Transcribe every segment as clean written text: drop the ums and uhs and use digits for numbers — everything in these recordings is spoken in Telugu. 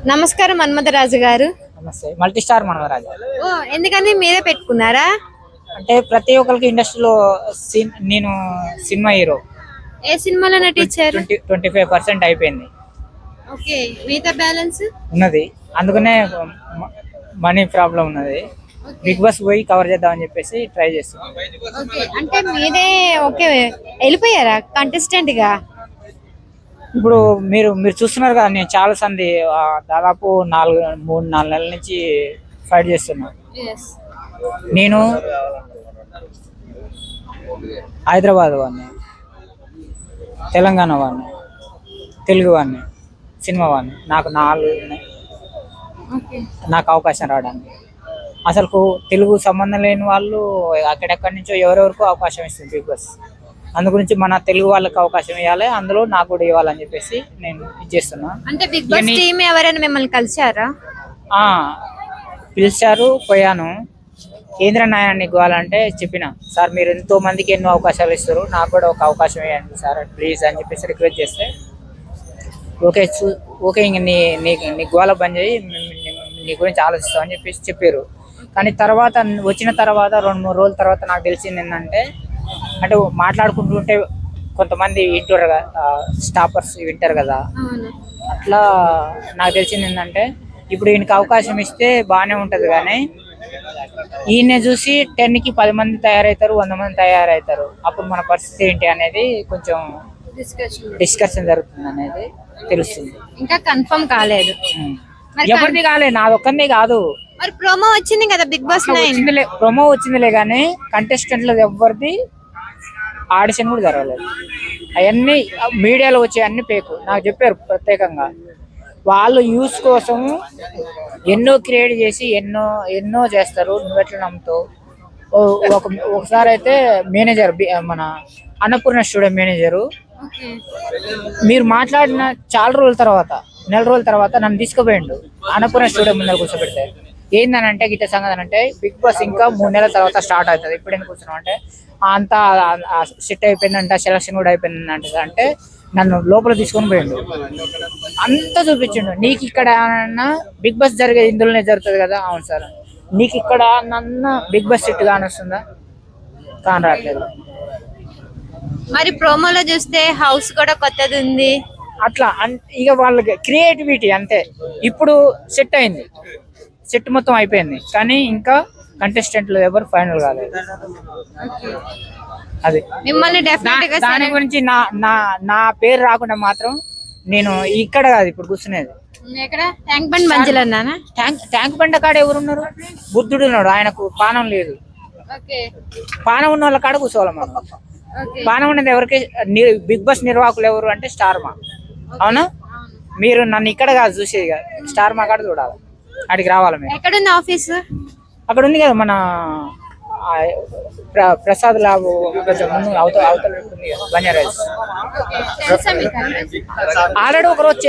నమస్కారం మన్మథరాజు గారు. నమస్తే. Multi star మనోరాజు. ఓ ఎందుకని మీరే పెట్టుకున్నారా? అంటే ప్రతి ఒక్కరికి ఇండస్ట్రీలో నేను సినిమా హీరో. ఏ సినిమాలో నటించారు? 25% అయిపోయింది. ఓకే, మిగతా బ్యాలెన్స్ ఉన్నది. అందుకనే మనీ ప్రాబ్లం ఉన్నది. బిగ్ బాస్ పోయి కవర్ చేద్దామని చెప్పేసి ట్రై చేస్తున్నాం. ఓకే, అంటే మీరే ఓకే వెళ్ళిపోయారా కంటెస్టెంట్ గా? ఇప్పుడు మీరు చూస్తున్నారు కదా, నేను చాలా సంది దాదాపు 3-4 నెలల నుంచి ఫైట్ చేస్తున్నా. నేను హైదరాబాద్ వాడిని, తెలంగాణ వాడిని, తెలుగు వాడిని, సినిమా వాడిని. నాకు 4 ఉన్నాయి నాకు అవకాశం రావడానికి. అసలు తెలుగు సంబంధం లేని వాళ్ళు అక్కడెక్కడి నుంచో ఎవరెవరికో అవకాశం ఇస్తుంది బిగ్ బాస్. అందు గురించి మన తెలుగు వాళ్ళకి అవకాశం ఇవ్వాలి, అందులో నాకు కూడా ఇవ్వాలని చెప్పేసి నేను ఇచ్చేస్తున్నా. అంటే బిగ్ బాస్ టీమ్ ఎవరైనా మిమ్మల్ని కలిసారా? పిలిచారు, పోయాను. కేంద్ర న్యాయాన్ని ఇవ్వాలంటే చెప్పిన, సార్ మీరు ఎంతో మందికి ఎన్నో అవకాశాలు ఇస్తారు, నాకు కూడా ఒక అవకాశం ఇవ్వండి సార్ ప్లీజ్ అని చెప్పేసి రిక్వెస్ట్ చేస్తే ఓకే ఇంక నీ గోల బంద్ చేయి, నీ గురించి ఆలోచిస్తాం అని చెప్పేసి చెప్పారు. కానీ తర్వాత వచ్చిన తర్వాత 2-3 రోజుల తర్వాత నాకు తెలిసింది ఏంటంటే, అంటే మాట్లాడుకుంటుంటే కొంతమంది వింటారు కదా, స్టాపర్స్ వింటారు కదా, అట్లా నాకు తెలిసింది ఏంటంటే, ఇప్పుడు ఈయనకి అవకాశం ఇస్తే బాగానే ఉంటుంది కానీ ఈయన చూసి 10కి 10 మంది తయారవుతారు, 100 మంది తయారవుతారు. అప్పుడు మన పరిస్థితి ఏంటి అనేది కొంచెం డిస్కషన్ జరుగుతుంది అనేది తెలుస్తుంది. ఇంకా కన్ఫర్మ్ కాలేదు. ఎవరిది కాలేదు, నాదొక్కరిది కాదు. మరి ప్రోమో వచ్చింది కదా బిగ్ బాస్ 9. ప్రోమో వచ్చిందిలే కానీ కంటెస్టెంట్లు ఎవరిది ఆడిషన్ కూడా జరగలేదు. అవన్నీ మీడియాలో వచ్చే అన్ని పేకు. నాకు చెప్పారు ప్రత్యేకంగా, వాళ్ళు యూస్ కోసం ఎన్నో క్రియేట్ చేసి ఎన్నో చేస్తారు. నువ్వెట్లా నమ్ముతావు? ఒకసారి అయితే మేనేజర్, మన అన్నపూర్ణ స్టూడియో మేనేజరు, మీరు మాట్లాడిన చాలా రోజుల తర్వాత, నెల రోజుల తర్వాత నన్ను తీసుకుపోయిండు అన్నపూర్ణ స్టూడియో ముందర కూర్చోబెడితే. ఏందనంటే గిట్ట సంగతి అంటే, బిగ్ బాస్ ఇంకా 3 నెలల తర్వాత స్టార్ట్ అవుతుంది, ఇప్పుడు ఎందుకు కూర్చున్నాం అంటే అంతా సెట్ అయిపోయిందంట, సెలక్షన్ కూడా అయిపోయిందంట అంటే నన్ను లోపల తీసుకొని పోయిండు. అంతా చూపించిండు. నీకు ఇక్కడ బిగ్ బాస్ జరిగేది ఇందులోనే జరుగుతుంది కదా. అవును సార్, నీకు ఇక్కడ నన్ను బిగ్ బాస్ సెట్ కానొస్తుందా? కాని రావట్లేదు. మరి ప్రోమోలో చూస్తే హౌస్ కూడా కొత్తది ఉంది. అట్లా ఇక వాళ్ళకి క్రియేటివిటీ అంతే. ఇప్పుడు సెట్ అయింది, సెట్ మొత్తం అయిపోయింది, కానీ ఇంకా కంటెస్టెంట్లు ఎవరు ఫైనల్ కాలేదు. అది మిమ్మల్ని దాని గురించి నా పేరు రాకుండా మాత్రం నేను ఇక్కడ కాదు ఇప్పుడు కూర్చునేది. ట్యాంక్ బండ్ మంచిలో ట్యాంక్ బండ కాడ ఎవరున్నారు? బుద్ధుడు ఉన్నాడు, ఆయనకు పానం లేదు. పానం ఉన్న వాళ్ళ కాడ కూర్చోవాలి మనం. పానం ఉన్నది ఎవరికి? బిగ్ బాస్ నిర్వాహకులు ఎవరు అంటే స్టార్ మా. అవునా? మీరు నన్ను ఇక్కడ కాదు చూసేది కాదు, స్టార్ మా కాడ చూడాలి, అడిగి రావాలి. మీరు ఎక్కడుంది ఆఫీస్? అక్కడ ఉంది కదా, మన ప్రసాద్ ల్యాబ్ కొంచెం ముందు అవతల బంజారాస్. ఆల్రెడీ ఒకరోజు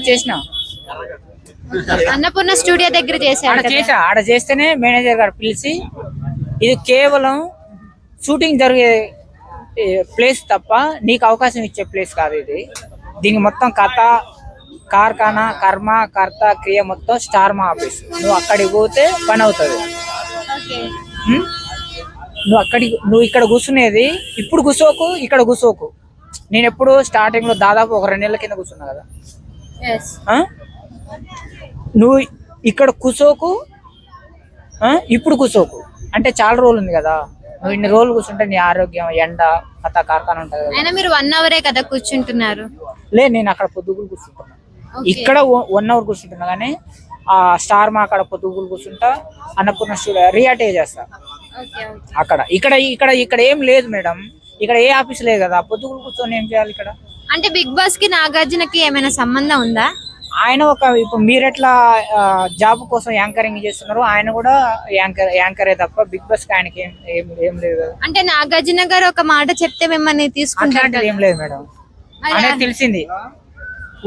చేసిన అన్నపూర్ణ స్టూడియో దగ్గర ఆడ చేస్తేనే మేనేజర్ గారు పిలిచి, ఇది కేవలం షూటింగ్ జరిగే ప్లేస్ తప్ప నీకు అవకాశం ఇచ్చే ప్లేస్ కాదు ఇది. దీనికి మొత్తం కథ, కార్ఖానా, కర్మ, కర్త, క్రియ మొత్తం స్టార్ మా ఆఫీస్. నువ్వు అక్కడికి పోతే పని అవుతుంది. నువ్వు ఇక్కడ కూర్చునేది, ఇప్పుడు కూర్చోకు, ఇక్కడ కూర్చోకు. నేను ఎప్పుడు స్టార్టింగ్ లో దాదాపు ఒక 2 నెలల కింద కూర్చున్నా కదా. నువ్వు ఇక్కడ కూర్చోకు, ఇప్పుడు కూర్చోకు. అంటే చాలా రోజులు ఉంది కదా, నువ్వు ఇన్ని రోజులు కూర్చుంటే నీ ఆరోగ్యం, ఎండ, కథ, కార్ఖానా ఉంటుంది కదా. మీరు 1 అవరే కదా కూర్చుంటున్నారు? నేను అక్కడ పొద్దుగులు కూర్చుంటున్నా, ఇక్కడ 1 అవర్ కూర్చుంటున్నా. కానీ ఆ స్టార్ మా అక్కడ పొద్దుగులు కూర్చుంటా, అన్నపూర్ణ స్టూడియో రియాటే చేస్తా అక్కడ. ఇక్కడ ఏం లేదు మేడం, ఇక్కడ ఏ ఆఫీస్ లేదు కదా, పొద్దుగులు కూర్చొని ఏం చేయాలి ఇక్కడ? అంటే బిగ్ బాస్ కి నాగార్జునకి ఏమైనా సంబంధం ఉందా? ఆయన ఇప్పుడు మీరెట్లా జాబ్ కోసం యాంకరింగ్ చేస్తున్నారు, ఆయన కూడా యాంకరే తప్ప బిగ్ బాస్ కి ఆయనకి ఏం లేదు. అంటే నాగార్జున గారు ఒక మాట చెప్తే మిమ్మల్ని తీసుకుంటారు? ఏం లేదు మేడం, అనేది తెలిసింది.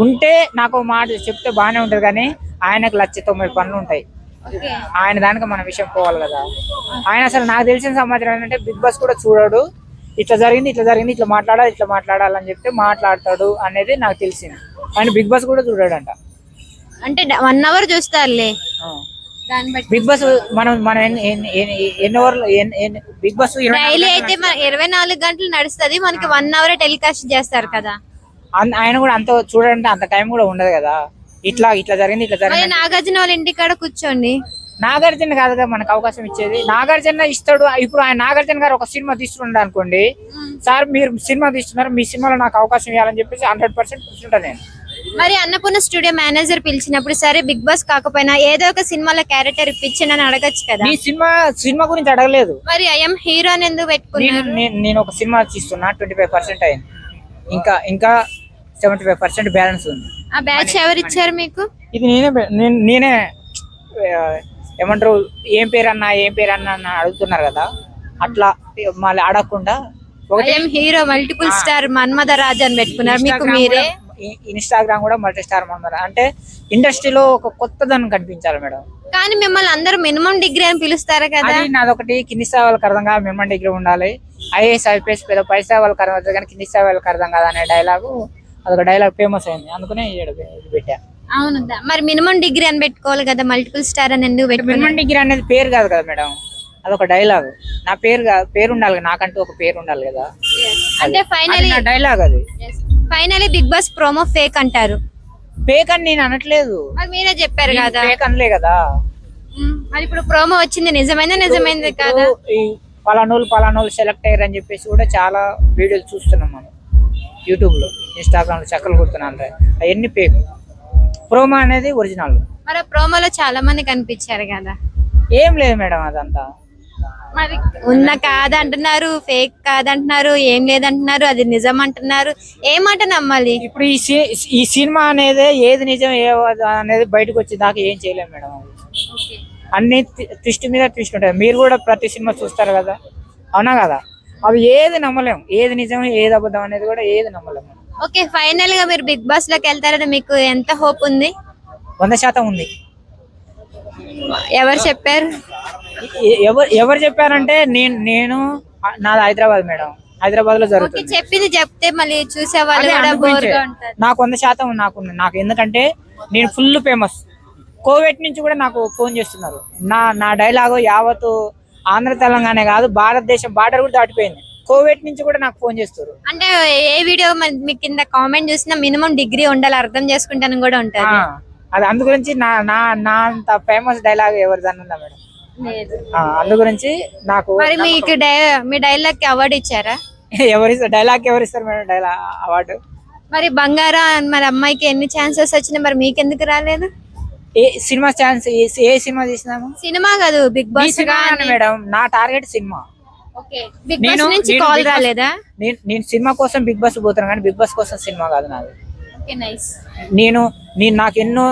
ఉంటే నాకు మాట చెప్తే బాగానే ఉంటది, కానీ ఆయనకు 190 పనులు ఉంటాయి. ఆయన దానికి మన విషయం పోవాలి కదా. ఆయన అసలు నాకు తెలిసిన సమాచారం ఏంటంటే, బిగ్ బాస్ కూడా చూడడు, ఇట్లా జరిగింది ఇట్లా మాట్లాడాలని చెప్తే మాట్లాడతాడు అనేది నాకు తెలిసింది. ఆయన బిగ్ బాస్ కూడా చూడాడంట. అంటే 1 hour చూస్తారులే దాన్ని బట్టి. బిగ్ బాస్ మనం ఎన్ని ఓవర్లు బిగ్ బాస్ డైలీ అయితే 24 గంటలు నడుస్తుంది, మనకి 1 hour టెలికాస్ట్ చేస్తారు కదా. ఆయన కూడా అంత చూడండి, అంత టైం కూడా ఉండదు కదా. ఇట్లా జరిగింది ఇట్లా జరిగింది. నాగార్జున వాళ్ళ ఇంటికాడ కూర్చోండి. నాగార్జున కాదు కదా మనకు అవకాశం ఇచ్చేది, నాగార్జున ఇస్తాడు. ఇప్పుడు ఆయన నాగార్జున గారు ఒక సినిమా తీస్తుండ అనుకోండి, సార్ మీరు సినిమా తీస్తున్నారు, మీ సినిమాలో నాకు అవకాశం ఇవ్వాలని చెప్పేసి 100% కూర్చుంటా నేను. మరి అన్నపూర్ణ స్టూడియో మేనేజర్ పిలిచినప్పుడు సరే బిగ్ బాస్ కాకపోయినా ఏదో ఒక సినిమాలో క్యారెక్టర్ ఇప్పించండి అని అడగచ్చు కదా. ఈ సినిమా గురించి అడగలేదు. మరి ఐఎమ్ హీరో అని ఎందుకు పెట్టుకున్నారు? నేను ఒక సినిమా తీస్తున్నా, 25% అయింది, ఇంకా 75% బ్యాలెన్స్ ఉంది. ఆ బ్యాచ్ ఎవరు ఇచ్చారు మీకు? ఇది నేనే ఏమంటారు, ఏం పేరు అన్నా అని అడుగుతున్నారు కదా, అట్లా మళ్ళీ అడగకుండా hero multiple star Manmatha Raj అని పెట్టుకున్నారు మీకు మీరే. ఇన్స్టాగ్రామ్ కూడా మల్టీ స్టార్ మన్మథ అంటే ఇండస్ట్రీలో ఒక కొత్తదనం కనిపించాలి మేడం. కానీ మిమ్మల్ని అందరూ మినిమం డిగ్రీ అని పిలుస్తారు కదా. నాదొకటి, కింది స్థాయి వాళ్ళకి అర్థం కాదు మినిమం డిగ్రీ ఉండాలి, ఐఏఎస్ ఐపీఎస్ పై స్థాయి వాళ్ళకి అర్థం అవుతుంది కానీ కింది స్థాయి వాళ్ళకి అర్థం కాదు అనే డైలాగు, అదొక డైలాగ్ ఫేమస్ అయింది, అందుకనే పెట్టా. అవును, మరి మినిమం డిగ్రీ అని పెట్టుకోవాలి కదా, మల్టిపుల్ స్టార్ అని ఎందుకు పెట్టుకోవాలి? మినిమం డిగ్రీ అనేది పేరు కాదు కదా మేడం, అదొక డైలాగ్. నా పేరు ఉండాలి, నాకంటూ ఒక పేరు ఉండాలి కదా. అంటే ఫైనలీ డైలాగ్ అది. Finally Bigg Boss promo fake అంటారు. ఫేక్ అని నేను అనట్లేదు, మీరే చెప్పారు కదా ఫేక్ అనలే కదా. మరి ఇప్పుడు ప్రోమో వచ్చింది, నిజమైంది కదా. ఈ పలానోళ్ళు సెలెక్ట్ అయ్యారు అని చెప్పేసి కూడా చాలా వీడియోలు చూస్తున్నాం మనం యూట్యూబ్ లో, ఇన్స్టాగ్రామ్ లో చక్కలు కొడుతున్నా, అవన్నీ ఫేక్. ప్రోమో అనేది ఒరిజినల్. మరి ప్రోమోలో చాలా మంది కనిపించారు కదా. ఏం లేదు మేడం, అదంతా మరి ఉన్న కాదంటున్నారు, ఫేక్ కాదంటున్నారు, ఏం లేదంటున్నారు, అది నిజం అంటున్నారు, ఏమాట నమ్మాలి? ఇప్పుడు ఈ సినిమా అనేది ఏది నిజం అనేది బయటకు వచ్చే దాకా ఏం చేయలేము మేడం. అన్ని ట్విస్ట్ మీద ట్విస్ట్ ఉంటాయి. మీరు కూడా ప్రతి సినిమా చూస్తారు కదా, అవునా కదా. అవి ఏది నమ్మలేము, ఏది నిజం ఏది అబద్ధం అనేది కూడా ఏది నమ్మలేము. ఓకే, ఫైనల్ గా మీరు బిగ్ బాస్ లోకి వెళ్తారని మీకు ఎంత హోప్ ఉంది? 100% ఉంది. ఎవరు చెప్పారు? ఎవరు చెప్పారంటే నేను నాది హైదరాబాద్ మేడం, హైదరాబాద్ లో జరుగుతుంది. చెప్పింది చెప్తే మళ్ళీ చూసే వాళ్ళు నాకు 100% నాకు ఎందుకంటే నేను ఫుల్ ఫేమస్. కోవిడ్ నుంచి కూడా నాకు ఫోన్ చేస్తున్నారు. నా డైలాగు యావత్ ఆంధ్ర తెలంగాణ కాదు, భారతదేశం బార్డర్ కూడా దాటిపోయింది. కోవిడ్ నుంచి కూడా నాకు ఫోన్ చేస్తారు. అంటే ఏ వీడియో మీ కింద కామెంట్ చూసినా మినిమం డిగ్రీ ఉండాలి, అర్థం చేసుకుంటాను కూడా ఉంటుంది. అది అందు గురించి నా అంత ఫేమస్ డైలాగ్ ఎవరిదన్నా ఉందా మేడం? అందు గురించి నాకు. మరి మీకు మీ డైలాగ్ కి అవార్డు ఇచ్చారా? డైలాగ్ ఎవరిస్తారు మేడం డైలాగ్ అవార్డు? మరి బంగారా మరి అమ్మాయికి ఎన్ని ఛాన్సెస్ వచ్చినాయి, మరి మీకు ఎందుకు రాలేదు? ఏ సినిమా ఛాన్స్, ఏ సినిమా తీసినాము? సినిమా కాదు, బిగ్ బాస్ మేడం. నా టార్గెట్ సినిమా. బిగ్ బాస్ నుంచి కాల్ రాలేదా? నేను సినిమా కోసం బిగ్ బాస్ పోతాను కానీ బిగ్ బాస్ కోసం సినిమా కాదు నాది. నాకు ఎన్నో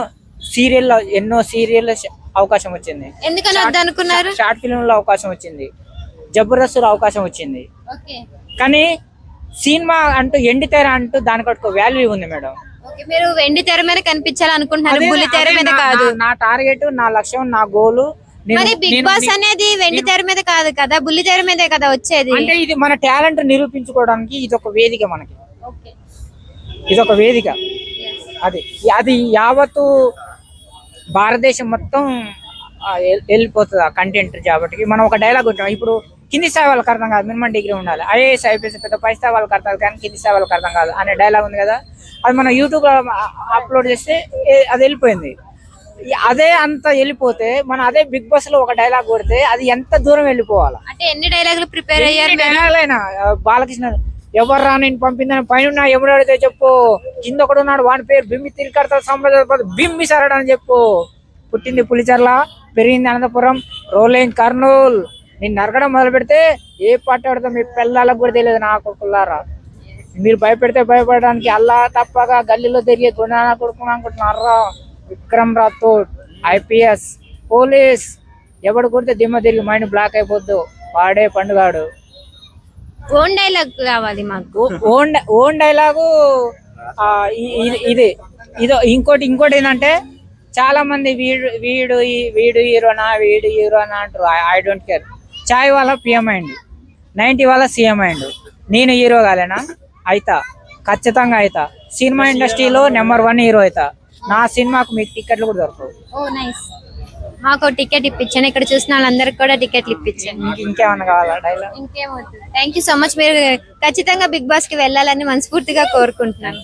సీరియల్ అవకాశం వచ్చింది. ఎందుకని వద్దనుకున్నారు? షార్ట్ ఫిల్మ్ లో అవకాశం వచ్చింది, జబర్దస్త్ లో అవకాశం వచ్చింది. కానీ సినిమా అంటూ ఎండి తెర అంటూ దానికి ఒక వాల్యూ ఉంది మేడం. మీరు వెండి తెర మీద కనిపించాలనుకుంటున్నారు, బుల్లి తెర మీద కాదు. నా టార్గెట్, నా లక్ష్యం, నా గోలు. మరి బిగ్ బాస్ అనేది వెండి తెర మీద కాదు కదా, బుల్లి తెర మీదే కదా వచ్చేది. అంటే ఇది మన టాలెంట్ నిరూపించుకోవడానికి ఇది ఒక వేదిక మనకి. ఇది ఒక వేదిక. అది యావత్తు భారతదేశం మొత్తం వెళ్ళిపోతుంది ఆ కంటెంట్. కాబట్టి మనం ఒక డైలాగ్ ఉంటాం, ఇప్పుడు కింది స్థాయి వాళ్ళకి అర్థం కాదు, మినిమం డిగ్రీ ఉండాలి, ఐఏఎస్ ఐపీఎస్ పెద్ద పై స్థాయి వాళ్ళకి అర్థం కాదు కానీ కింది స్థాయి వాళ్ళకి అర్థం కాదు అనే డైలాగ్ ఉంది కదా. అది మనం యూట్యూబ్ లో అప్లోడ్ చేస్తే అది వెళ్ళిపోయింది. అదే అంత వెళ్ళిపోతే మనం అదే బిగ్ బాస్ లో ఒక డైలాగ్ కొడితే అది ఎంత దూరం వెళ్ళిపోవాలి. అంటే ఎన్ని డైలాగులు ప్రిపేర్ అయ్యారు? డైలాగులైనా బాలకృష్ణ ఎవర్రా నేను పంపిందని పైన ఎవరు అడిగితే చెప్పు, కింద ఒకడు ఉన్నాడు వాడి పేరు బింబి తిరికడతా సామ్రాజ్య బింబి సరడు అని చెప్పు. పుట్టింది పులిచర్ల, పెరిగింది అనంతపురం, రోలింగ్ కర్నూల్. నేను నరకడం మొదలు పెడితే ఏ పాట ఆడితే మీ పిల్లలకు కూడా తెలియదు నా కొడుకులారా. మీరు భయపెడితే భయపడడానికి అల్లా తప్పగా గల్లీలో తిరిగే గుణాన కొడుకున్నా అనుకుంటున్నారా. విక్రమ్ రాథోడ్ ఐపీఎస్ పోలీస్, ఎవడు కొడితే దిమ్మ తిరిగి మైండ్ బ్లాక్ అయిపోద్దు, వాడే పండుగాడు. ఓన్ డైలాగ్ కావాలి మాకు. ఓన్ డైలాగు ఇదో. ఇంకోటి ఏంటంటే చాలా మంది వీడు హీరోనా అంటారు. I don't care. చాయ్ వాళ్ళ పిఎం అయిండు, 90 వాళ్ళ సీఎం అయిండు. నేను హీరో కాలేనా? అయితా, ఖచ్చితంగా అయితా. సినిమా ఇండస్ట్రీలో నెంబర్ 1 హీరో అవుతా. నా సినిమాకు మీకు టికెట్లు కూడా దొరకవు. ఓ నైస్. మాకు టికెట్ ఇప్పించాను, ఇక్కడ చూసిన వాళ్ళందరికి కూడా టికెట్లు ఇప్పించాను. ఇంకేమన్నా కావాలా డైలాగ్? ఇంకేమవుతుంది. Thank you so much. మీరు ఖచ్చితంగా బిగ్ బాస్ కి వెళ్ళాలని మనస్ఫూర్తిగా కోరుకుంటున్నాను.